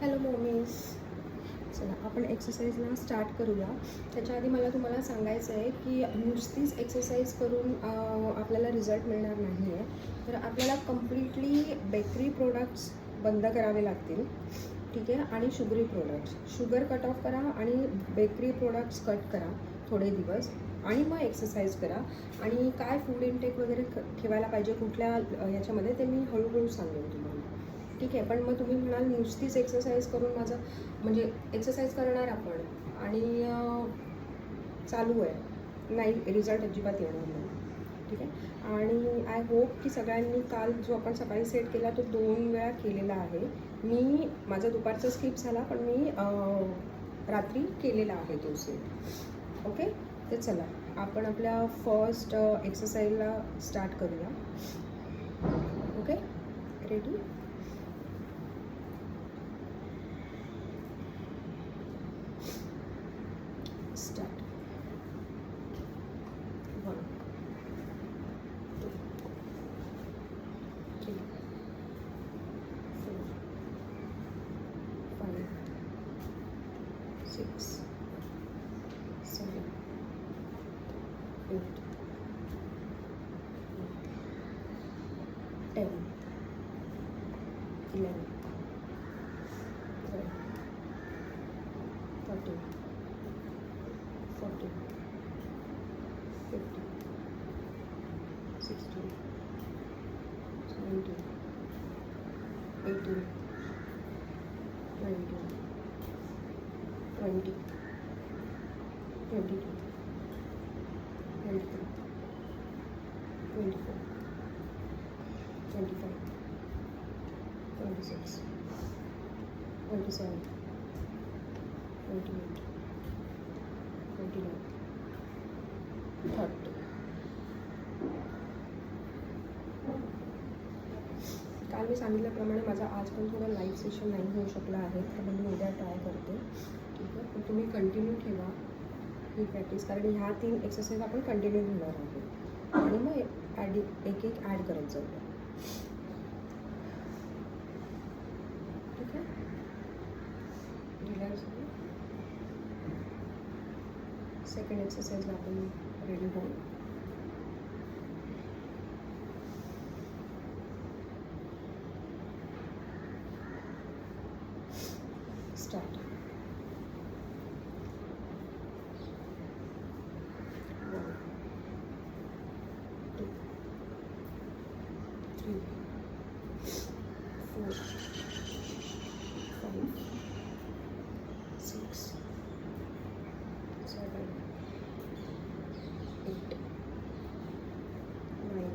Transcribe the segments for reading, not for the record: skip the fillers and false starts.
Hello mommies. चला आपण एक्सरसाइजला start करूया. त्याच्या आधी मला तुम्हाला सांगायचं आहे की नुसतीच एक्सरसाइज करून आपल्याला रिझल्ट मिळणार नाही आहे. तर आपल्याला कम्प्लिटली बेकरी प्रोडक्ट्स बंद करावे लागतील, ठीक आहे. आणि sugary products, sugar cut off करा आणि बेकरी प्रोडक्ट्स कट करा थोडे दिवस, आणि मग एक्सरसाइज करा. आणि काय फूड इनटेक वगैरे ठेवायला पाहिजे कुठल्या ह्याच्यामध्ये ते मी हळूहळू सांगेन तुम्हाला, ठीक आहे. पण मग तुम्ही म्हणाल नुसतीच एक्सरसाइज करून माझं म्हणजे एक्सरसाइज करणार आपण आणि चालू आहे, नाही रिझल्ट अजिबात येणार नाही, ठीक आहे. आणि आय होप की सगळ्यांनी काल जो आपण सकाळी सेट केला तो 2 वेळा केलेला आहे. मी माझा दुपारचा स्किप झाला, पण मी रात्री केलेला आहे तो सेट, ओके. तर चला आपण आपल्या फर्स्ट एक्सरसाइजला स्टार्ट करूया, ओके. रेडी? स्टार्ट. 1 2 3 4 5 6 7 8 10 11 12 13 14 15 16 17 18 19 20 22 23 24 25 26 27 28 29 30. काल मी सांगितल्याप्रमाणे माझा आज पण थोडं लाईव्ह सेशन नाही होऊ शकला आहे, तर मी उद्या ट्राय करते, ठीक आहे. पण तुम्ही कंटिन्यू ठेवा ही प्रॅक्टिस, कारण ह्या 3 एक्सरसाइज आपण कंटिन्यू घेणार आहोत आणि मग एक एक ॲड करत जाऊ, ठीक आहे. रिलॅक्स. सेकंड एक्सरसाइजला आपण रेडी होऊ. स्टार्ट. 1 2 3 4 5 6 7 8 9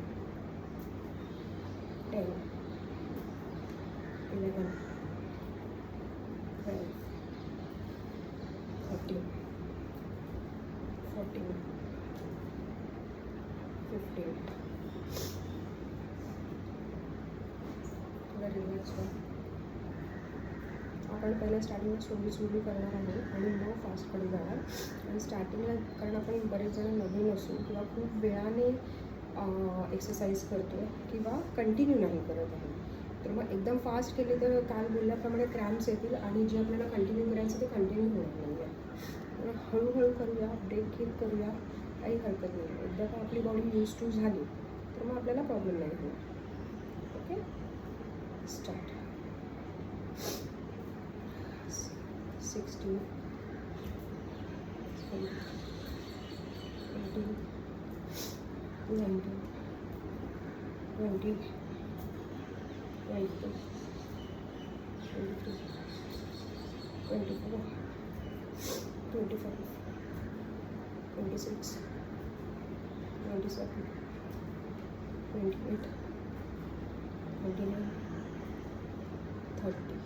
10 11 12 13 14 15. थोडा रिलॅक्स व्हा. आपण पहिल्या स्टार्टिंगला स्लोली करणार आहे आणि मग फास्टकडे जाणार. आणि स्टार्टिंगला कारण आपण बरेच जण नवीन असू किंवा खूप वेळाने एक्सरसाइज करतो किंवा कंटिन्यू नाही करत आहे, तर मग एकदम फास्ट केले तर काल बोलल्याप्रमाणे क्रॅम्प्स येतील आणि जे आपल्याला कंटिन्यू करायचं ते कंटिन्यू होणार नाही आहे. तर हळूहळू करूया, ब्रेक घेत करूया, काही हरकत नाही. एकदा का आपली बॉडी यूज टू झाली तर मग आपल्याला प्रॉब्लेम नाही होणार, ओके. स्टार्ट. 16 17 18 19 20 22 23 24 25 26 27 28 29 30.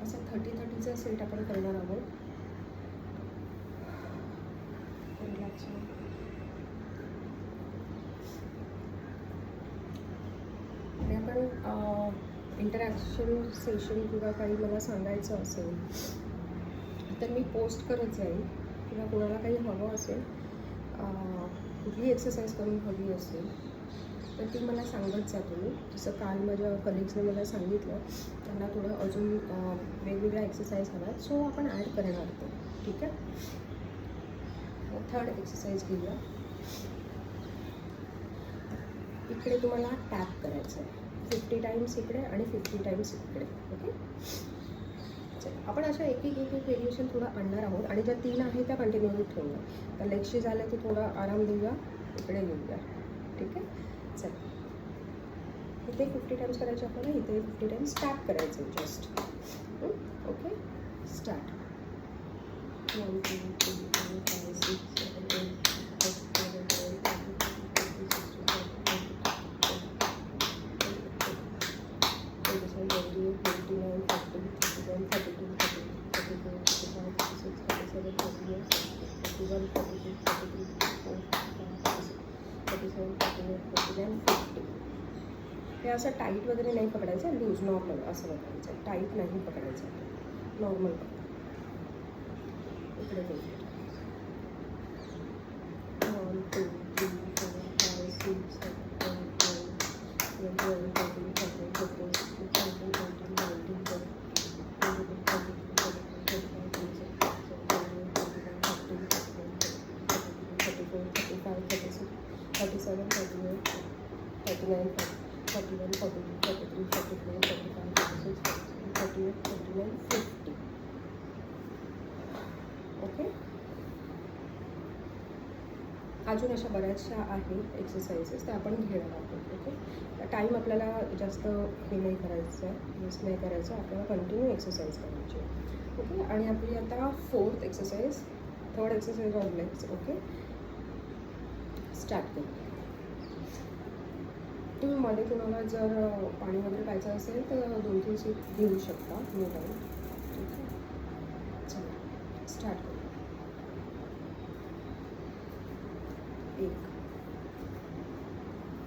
असा 30-30चा सेट आपण करणार आहोत. रिलॅक्स. आणि आपण इंटरॅक्शन सेशन किंवा काही मला सांगायचं असेल तर मी पोस्ट करत जाईल, किंवा कोणाला काही हवं असेल, कुठली एक्सरसाइज करून हवी असेल तर ती मला सांगत जा तुम्ही. जसं काल माझ्या कलिग्सने मला सांगितलं, त्यांना थोडं अजून वेगवेगळ्या एक्सरसाइज हव्यात, सो आपण ॲड करणार ते. ठीक आहे. थर्ड एक्सरसाइज घेऊया. इकडे तुम्हाला टॅप करायचं आहे 50 टाइम्स इकडे आणि 50 टाइम्स इकडे. ओके. चला आपण अशा एक व्हेरिएशन थोडं आणणार आहोत आणि ज्या 3 आहेत त्या कंटिन्यू ठेवूया. तर लेगशी झालं की थोडा आराम देऊया, इकडे येऊया. ठीक आहे. चला इथे 50 टाइम्स करायचे आपल्याला, इथे 50 टाइम्स टॅप करायचं जस्ट. ओके. स्टार्ट. 1 2 3 4 5 6 7 8 हे असं टाईट वगैरे नाही पकडायचं, लूज नॉर्मल असं पकडायचं. टाईट नाही पकडायचं, नॉर्मल इकडे 1 2 3 4 5 6 7 8 9 10 11 12 13 14 15 16 17 47 48 49 41 42 43 44 45 46 47 48 49 50. ओके. अजून अशा बऱ्याचशा आहेत एक्सरसाइजेस त्या आपण घेणार आहोत. ओके. टाईम आपल्याला जास्त हे नाही करायचं आहे, वेस्ट नाही करायचं, आपल्याला कंटिन्यू एक्सरसाइज करायची. ओके. आणि आपली आता third exercise of legs. Okay. Start करू. तुम्ही मध्ये तुम्हाला जर पाणी वगैरे प्यायचं असेल तर 2-3 सीट घेऊ शकता, नो टाईम. ठीक आहे. चला स्टार्ट करू. 1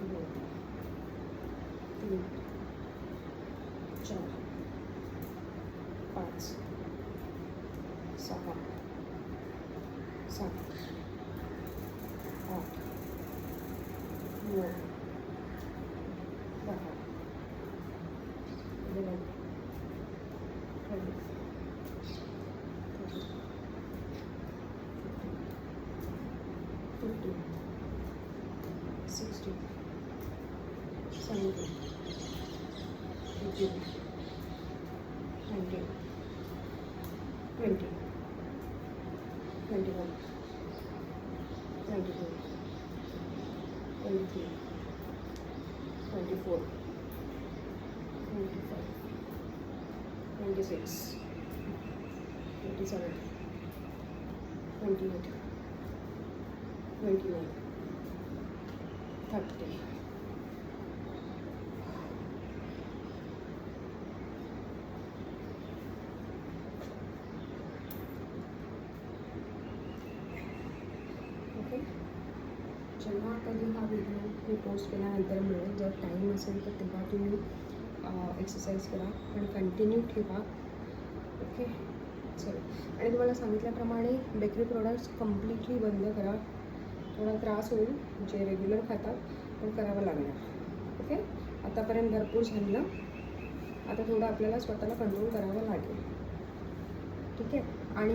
2 3 4 5 6 7 8 9 10 11 12 13 16 17 18 19 20 21 22 23 24 25 26 27 28 29 30. ओके. जेव्हा कधी हा व्हिडिओ मी पोस्ट केल्यानंतर मिळेल, जर टाईम असेल तर तेव्हा तुम्ही एक्सरसाइज करा आणि कंटिन्यू ठेवा. ओके. चल. आणि तुम्हाला सांगितल्याप्रमाणे बेकरी प्रोडक्ट्स कम्प्लिटली बंद करा. थोडा त्रास होईल, जे रेग्युलर खातात पण करावं लागणार. ओके. आतापर्यंत भरपूर झालं, आता थोडं आपल्याला स्वतःला कंट्रोल करावं लागेल. ठीक आहे. आणि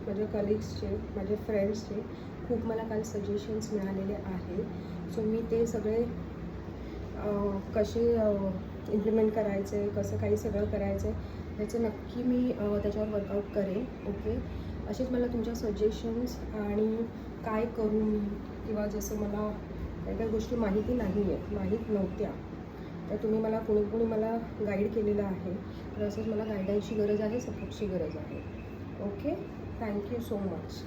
माझ्या कलिग्सचे, माझ्या फ्रेंड्सचे खूप मला काल सजेशन्स मिळालेले आहे. सो मी ते सगळे कसे इम्प्लिमेंट करायचे, कसं काही सगळं करायचं ह्याचं नक्की मी त्याच्यावर वर्कआउट करेन. ओके. असेच मला तुमच्या सजेशन्स आणि काय करू मी, किंवा जसं मला काही गोष्टी माहिती माहीत नव्हत्या, तर तुम्ही मला कोणी मला गाईड केलेलं आहे. तर असंच मला गायडन्सची गरज आहे, सपोर्टची गरज आहे. ओके. Thank you so much.